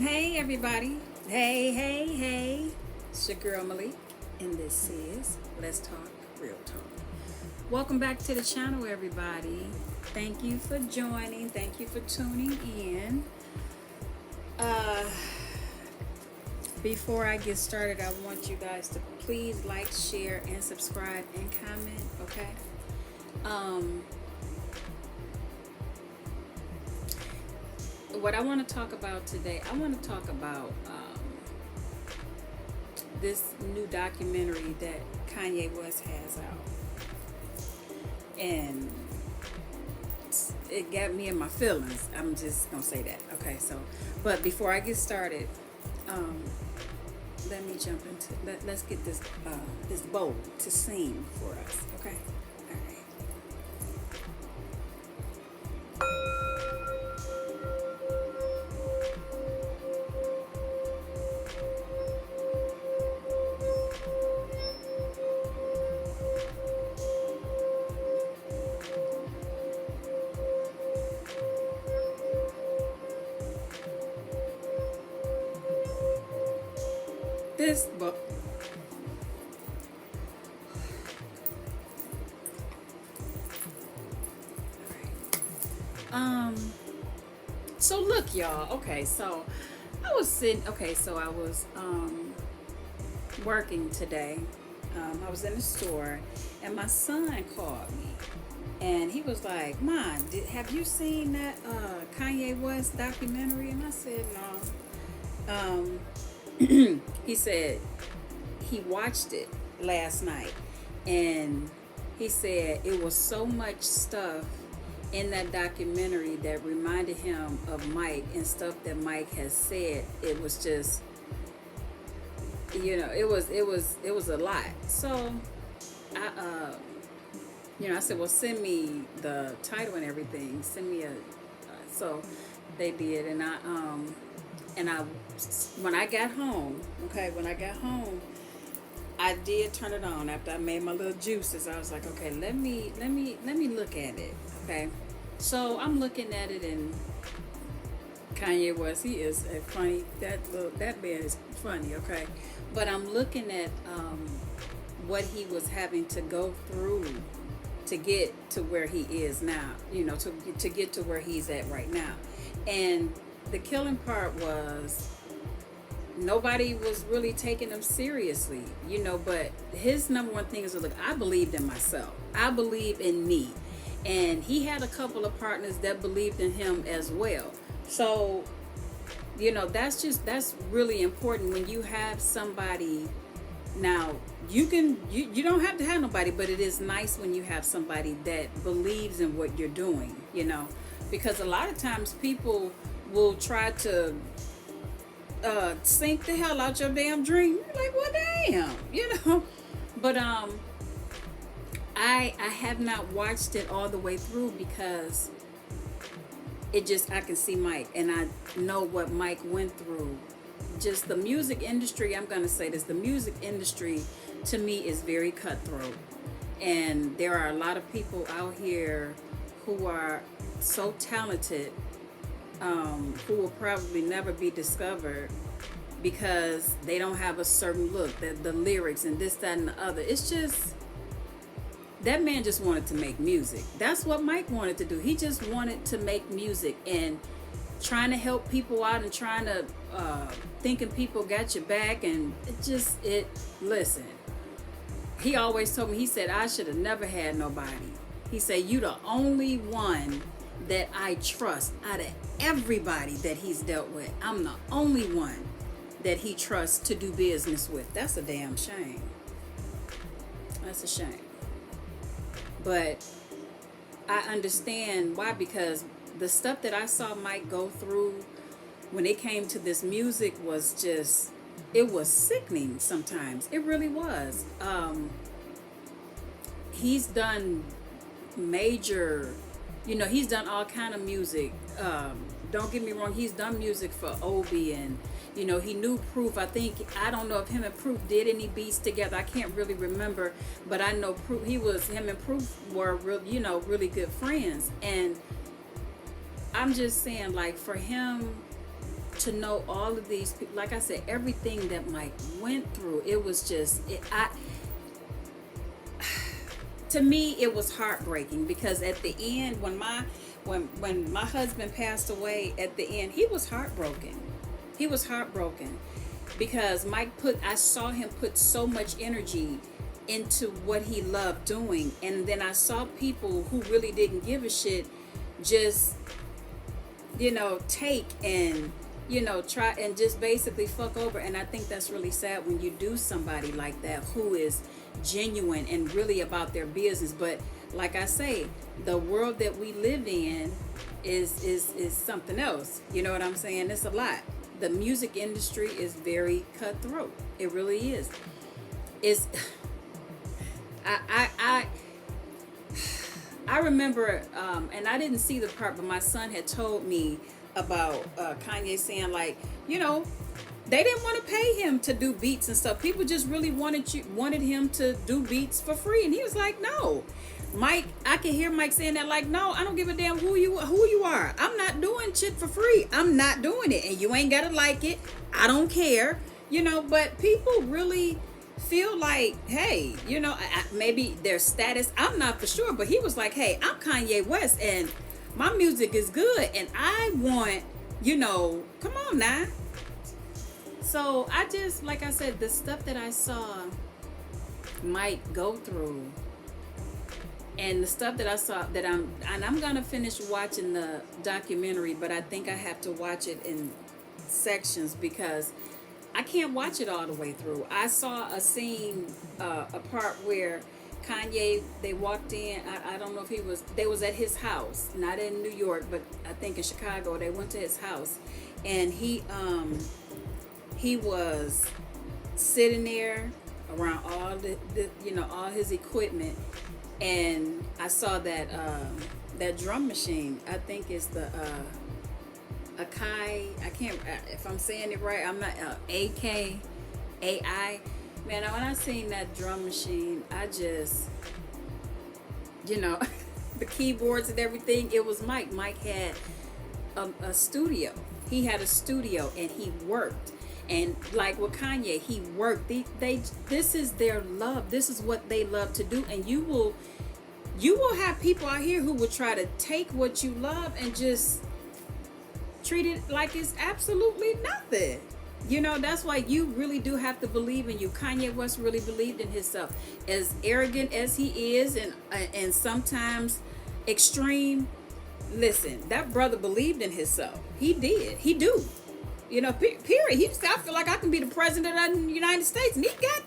Hey everybody. Hey. It's your girl Malik, and this is Let's Talk Real Talk. Welcome back to the channel, everybody. Thank you for joining. Thank you for tuning in. Before I get started, I want you guys to please like, share, and subscribe and comment, okay? What I want to talk about today, I want to talk about this new documentary that Kanye West has out. And it got me in my feelings. I'm just going to say that. Okay, so, but before I get started, let me jump into, let's get this bowl to sing for us, okay? All right. This book. So look, y'all. Okay, so I was sitting. Okay, so I was working today. I was in the store, and my son called me, and he was like, "Mom, have you seen that Kanye West documentary?" And I said, "No." He said he watched it last night, and he said it was so much stuff in that documentary that reminded him of Mike and stuff that Mike has said. It was just, it was a lot. So I said, well, send me the title and everything. Send me so they did, and I when I got home, I did turn it on after I made my little juices. I was like, okay, let me look at it. Okay, so I'm looking at it, and Kanye West, he is a funny. That man is funny. Okay, but I'm looking at what he was having to go through to get to where he is now. To get to where he's at right now, and the killing part was nobody was really taking him seriously, but his number one thing is, look, I believed in myself. I believe in me. And he had a couple of partners that believed in him as well. So, that's really important when you have somebody. Now, you don't have to have nobody, but it is nice when you have somebody that believes in what you're doing, because a lot of times people will try to sink the hell out your damn dream. You're like, well, damn, But I have not watched it all the way through because I can see Mike, and I know what Mike went through. Just the music industry, I'm gonna say this, the music industry to me is very cutthroat, and there are a lot of people out here who are so talented, who will probably never be discovered because they don't have a certain look, the lyrics and this, that, and the other. It's just, that man just wanted to make music. That's what Mike wanted to do. He just wanted to make music and trying to help people out and trying to, thinking people got your back, and listen, he always told me, he said, I should have never had nobody. He said, you the only one that I trust out of everybody that he's dealt with. I'm the only one that he trusts to do business with. That's a damn shame. That's a shame. But I understand why, because the stuff that I saw Mike go through when it came to this music was just, it was sickening sometimes. It really was. He's done major, he's done all kind of music. Don't get me wrong, he's done music for Obi, and he knew Proof. I don't know if him and Proof did any beats together. I can't really remember, but I know Proof, him and Proof were really good friends. And I'm just saying, like, for him to know all of these people, like I said, everything that Mike went through, it was just, to me, it was heartbreaking, because at the end, when my husband passed away, at the end, he was heartbroken. He was heartbroken because I saw him put so much energy into what he loved doing, and then I saw people who really didn't give a shit just, take and, try and just basically fuck over. And I think that's really sad when you do somebody like that who is genuine and really about their business. But like I say, the world that we live in is something else. You know what I'm saying? It's a lot. The music industry is very cutthroat. It really is. It's I remember, and I didn't see the part, but my son had told me about Kanye saying, like, they didn't want to pay him to do beats and stuff. People just really wanted him to do beats for free, and he was like, no. Mike, I can hear Mike saying that, like, no, I don't give a damn who you are. I'm not doing shit for free. I'm not doing it, and you ain't gotta like it. I don't care, But people really feel like, hey, maybe their status, I'm not for sure, but he was like, hey, I'm Kanye West, and my music is good, and I want, come on now. So I just, like I said, the stuff that I saw Mike go through, and the stuff that I saw I'm gonna finish watching the documentary, but I think I have to watch it in sections because I can't watch it all the way through. I saw a scene, a part where Kanye, they walked in. I don't know if they was at his house, not in New York, but I think in Chicago. They went to his house, and he was sitting there around all the all his equipment, and I saw that drum machine. I think it's the Akai. I can't, if I'm saying it right, I'm not, AKAI. Man, when I seen that drum machine, I just, the keyboards and everything, it was Mike. Mike had a studio. He had a studio, and he worked. And like with Kanye, he worked. This is their love. This is what they love to do. And you will have people out here who will try to take what you love and just treat it like it's absolutely nothing. That's why you really do have to believe in you. Kanye West really believed in himself. As arrogant as he is, and sometimes extreme, listen, that brother believed in himself. He did. He do. Period. He just, I feel like I can be the president of the United States, and he got,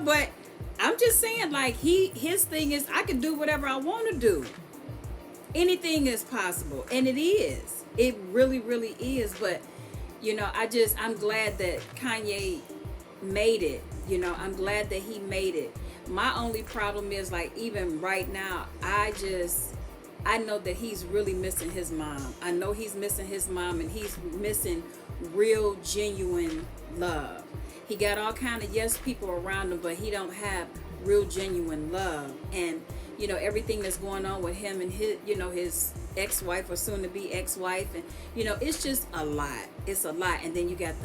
but I'm just saying, like, his thing is, I can do whatever I want to do. Anything is possible, and it is. It really, really is. But, I'm glad that Kanye made it. I'm glad that he made it. My only problem is, like, even right now, I know that he's really missing his mom. I know he's missing his mom, and he's missing real, genuine love. He got all kind of yes people around him, but he don't have real, genuine love. And everything that's going on with him and his ex-wife, or soon to be ex-wife, and it's just a lot. It's a lot. And then you got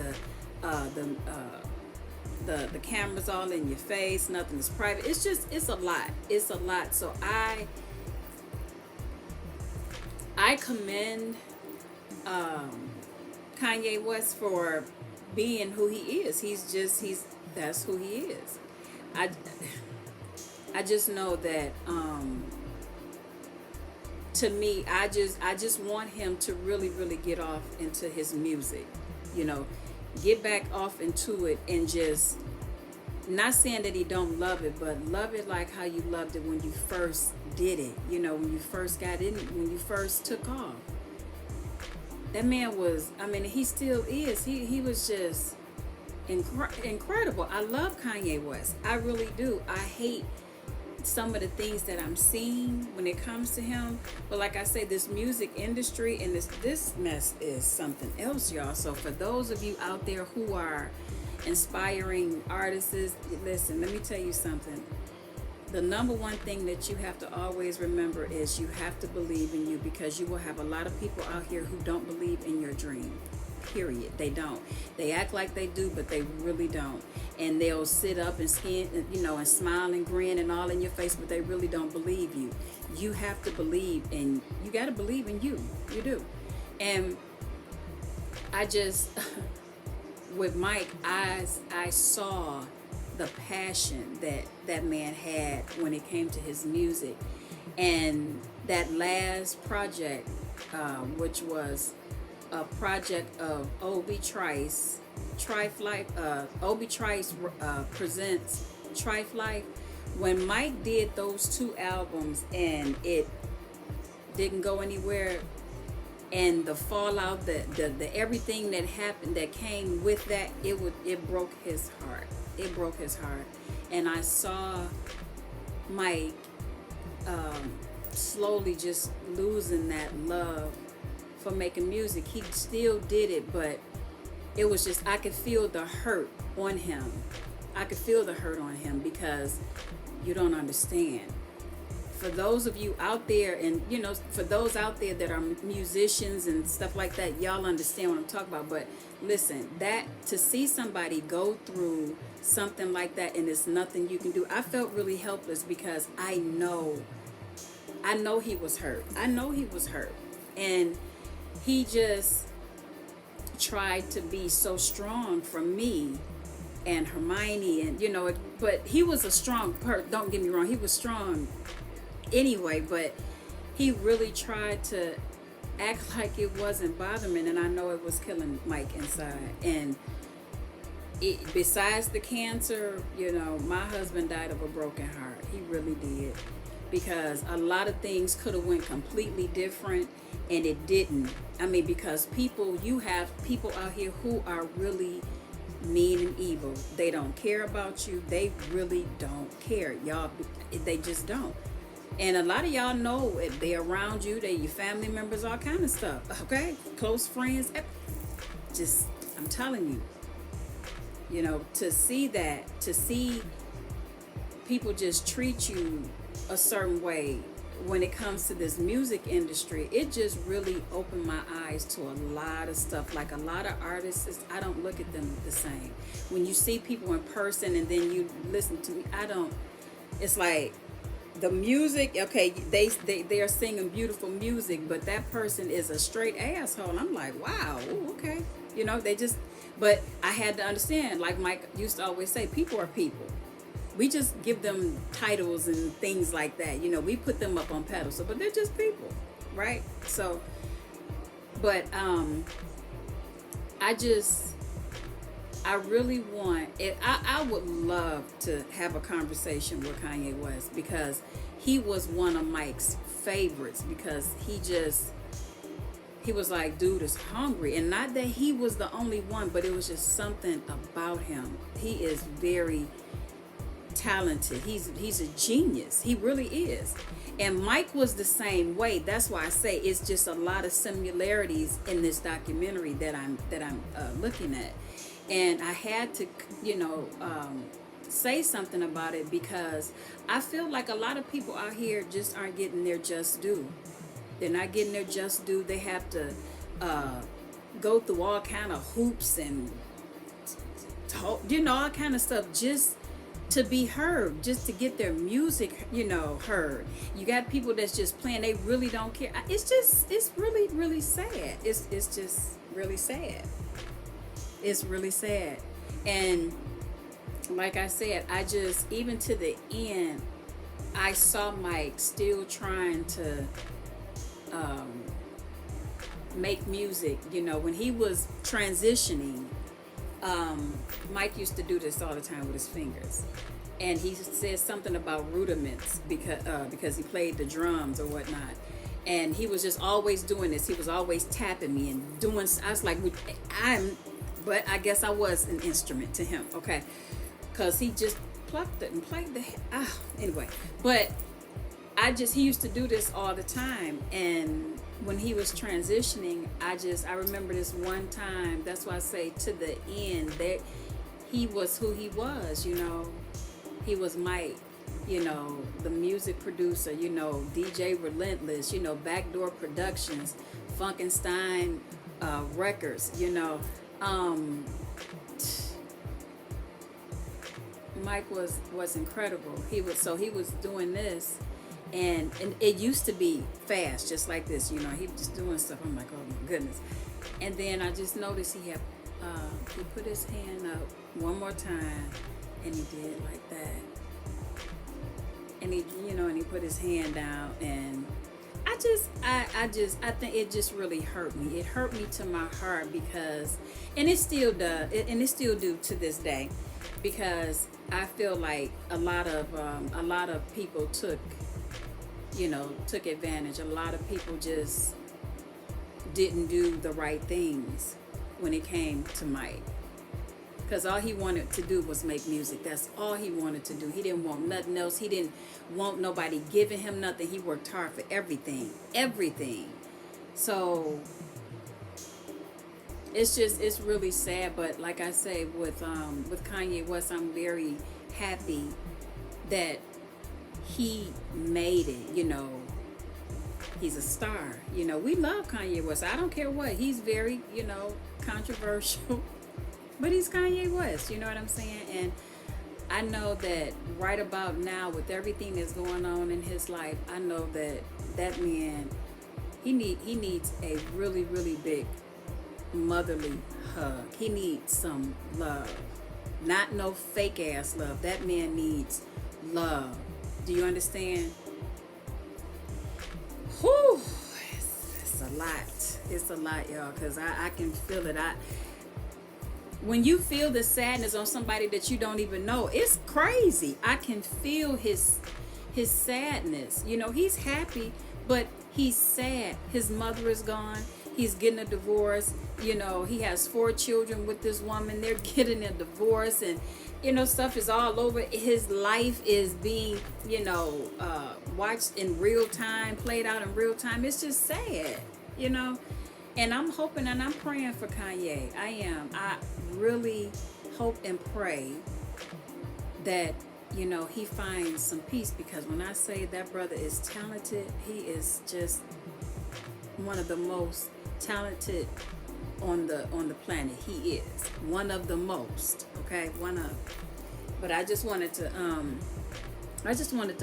the cameras all in your face. Nothing is private. It's a lot. It's a lot. So I commend Kanye West for being who he is. That's who he is. I just know that to me, I just want him to really, really get off into his music. Get back off into it, and just, not saying that he don't love it, but love it like how you loved it when you first did it. When you first got in, when you first took off. That man was, he still is. He was just incredible. I love Kanye West. I really do. I hate some of the things that I'm seeing when it comes to him, but like I say, this music industry and this mess is something else, y'all. So for those of you out there who are inspiring artists, listen, let me tell you something. the number one thing that you have to always remember is you have to believe in you, because you will have a lot of people out here who don't believe in your dream. Period. They don't. They act like they do, but they really don't. And they'll sit up and and smile and grin and all in your face, but they really don't believe you. You have to believe, and you got to believe in you. You do. And I just, with Mike, I saw the passion that man had when it came to his music. And that last project, which was a project of Obi Trice, Obi Trice presents Trife Life. When Mike did those two albums and it didn't go anywhere, and the fallout, the everything that happened that came with that, it broke his heart. It broke his heart. And I saw Mike slowly just losing that love for making music. He still did it, but it was just, I could feel the hurt on him. I could feel the hurt on him, because you don't understand. For those of you out there, and for those out there that are musicians and stuff like that, y'all understand what I'm talking about. But listen, that to see somebody go through something like that and it's nothing you can do, I felt really helpless, because I know he was hurt. I know he was hurt. And he just tried to be so strong for me and Hermione, and but he was a strong person. Don't get me wrong, he was strong anyway, but he really tried to act like it wasn't bothering me, and I know it was killing Mike inside. And besides the cancer, my husband died of a broken heart. He really did, because a lot of things could have went completely different, and it didn't. I mean, because you have people out here who are really mean and evil. They don't care about you. They really don't care, y'all. They just don't. And a lot of y'all know it. They're around you. They're your family members, all kind of stuff. Okay? Close friends. Just, I'm telling you, to see people just treat you a certain way when it comes to this music industry, it just really opened my eyes to a lot of stuff. Like, a lot of artists, I don't look at them the same. When you see people in person and then you listen to me, it's like, the music, okay, they are singing beautiful music, but that person is a straight asshole. I'm like, wow, ooh, okay. But I had to understand, like Mike used to always say, people are people. We just give them titles and things like that. We put them up on pedestals, but they're just people, right? So, but I really want it. I would love to have a conversation with Kanye West, because he was one of Mike's favorites, because he was like, dude is hungry. And not that he was the only one, but it was just something about him. He is very talented. He's a genius. He really is. And Mike was the same way. That's why I say it's just a lot of similarities in this documentary that I'm looking at. And I had to, say something about it, because I feel like a lot of people out here just aren't getting their just due. They're not getting their just due. They have to go through all kind of hoops and talk, all kind of stuff just to be heard, just to get their music, heard. You got people that's just playing, they really don't care. It's really, really sad. It's just really sad. It's really sad. And like I said, even to the end, I saw Mike still trying to make music. When he was transitioning, Mike used to do this all the time with his fingers. And he said something about rudiments, because he played the drums or whatnot. And he was just always doing this. He was always tapping me and doing, I was like, but I guess I was an instrument to him, okay? Because he just plucked it and played anyway. But he used to do this all the time. And when he was transitioning, I remember this one time, that's why I say to the end, that he was who he was, He was Mike. the music producer, DJ Relentless, Backdoor Productions, Funkenstein Records, um, Mike was incredible. He was doing this, and it used to be fast, just like this. He was just doing stuff. I'm like, oh my goodness. And then I just noticed he put his hand up one more time, and he did like that. And he put his hand down, and I think it just really hurt me. It hurt me to my heart because, and it still does, and it still do to this day, because I feel like a lot of people took advantage. A lot of people just didn't do the right things when it came to Mike. Because all he wanted to do was make music. That's all he wanted to do. He didn't want nothing else. He didn't want nobody giving him nothing. He worked hard for everything. Everything. So it's really sad. But like I say, with Kanye West, I'm very happy that he made it. He's a star. We love Kanye West. I don't care what. He's very, controversial. But he's Kanye West, you know what I'm saying? And I know that right about now, with everything that's going on in his life, I know that man, he needs a really, really big motherly hug. He needs some love. Not no fake ass love. That man needs love. Do you understand? Whew. It's a lot. It's a lot, y'all, because I can feel it. When you feel the sadness on somebody that you don't even know, it's crazy. I can feel his sadness. He's happy, but he's sad. His mother is gone. He's getting a divorce. He has 4 children with this woman. They're getting a divorce, and stuff is all over. His life is being watched in real time, played out in real time. It's just sad, And I'm hoping and I'm praying for Kanye. I am. I really hope and pray that, he finds some peace, because when I say that brother is talented, he is just one of the most talented on the planet. He is one of the most, okay? But I just wanted to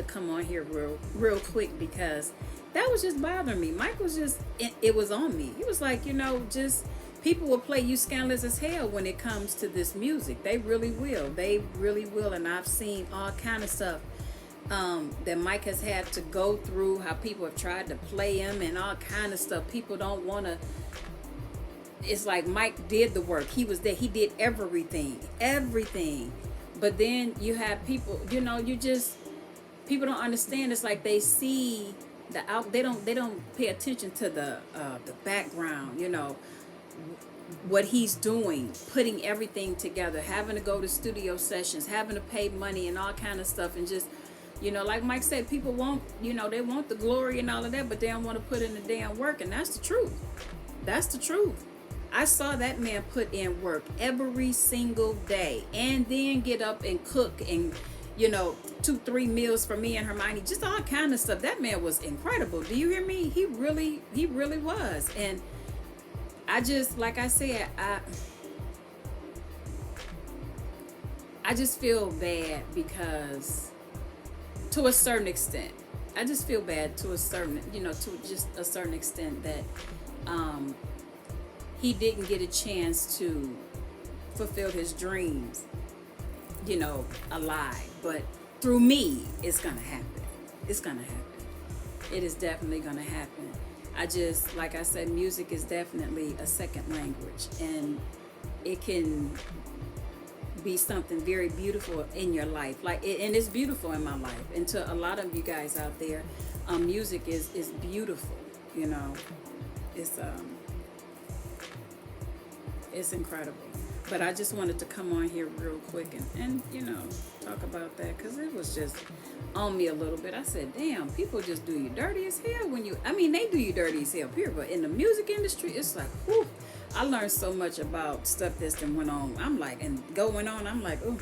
come on here real quick, because that was just bothering me. Mike was just, it was on me. He was like, just people will play you scandalous as hell when it comes to this music. They really will. They really will. And I've seen all kind of stuff that Mike has had to go through, how people have tried to play him and all kind of stuff. People don't want to. It's like Mike did the work. He was there. He did everything. But then you have people, people don't understand. It's like they see they don't pay attention to the background, what he's doing, putting everything together, having to go to studio sessions, having to pay money and all kind of stuff, and just like Mike said, people want they want the glory and all of that, but they don't want to put in the damn work. And that's the truth. I saw that man put in work every single day, and then get up and cook and 2-3 meals for me and Hermione, just all kind of stuff. That man was incredible. Do you hear me? He really was. And I just, like I said, I just feel bad, because to a certain extent, I just feel bad to a certain, to just a certain extent, that he didn't get a chance to fulfill his dreams, alive. But through me, it's gonna happen. It is definitely gonna happen. Like I said, music is definitely a second language, and it can be something very beautiful in your life. And it's beautiful in my life. And to a lot of you guys out there, music is beautiful. It's incredible. But I just wanted to come on here real quick and talk about that, because it was just on me a little bit. I said, damn, people just do you dirty as hell they do you dirty as hell, period. But in the music industry, it's like, whew, I learned so much about stuff that's been went on. I'm like, and going on, I'm like, ooh.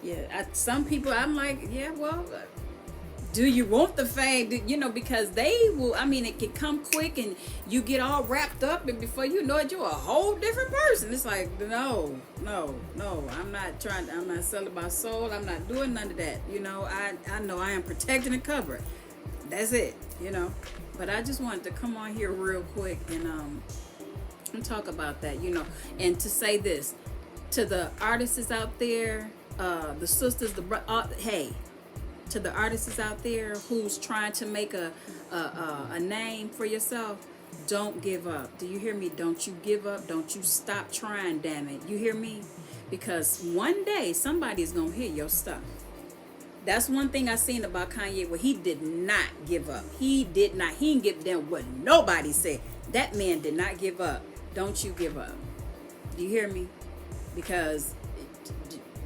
Yeah, some people, I'm like, yeah, well, do you want the fame? You know, because they will, I mean, it can come quick and you get all wrapped up, and before you know it, you're a whole different person. It's like, no, no, no, I'm not selling my soul. I'm not doing none of that. You know, I know I am protected and covered. That's it, you know. But I just wanted to come on here real quick and talk about that, you know, and to say this to the artists out there, the sisters, hey, to the artists out there who's trying to make a name for yourself, don't give up. Do you hear me? Don't you give up. Don't you stop trying, damn it. You hear me? Because one day somebody's going to hear your stuff. That's one thing I seen about Kanye, where he did not give up. He did not. He didn't give them what nobody said. That man did not give up. Don't you give up. Do you hear me? Because,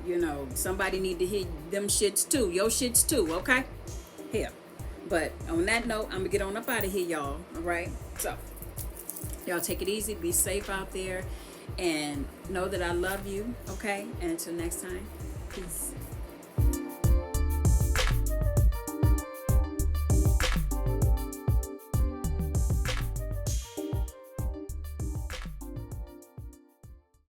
you know, somebody need to hear them shits too. Your shits too, okay? Here. But on that note, I'm going to get on up out of here, y'all. All right? So, y'all take it easy. Be safe out there. And know that I love you, okay? And until next time, peace.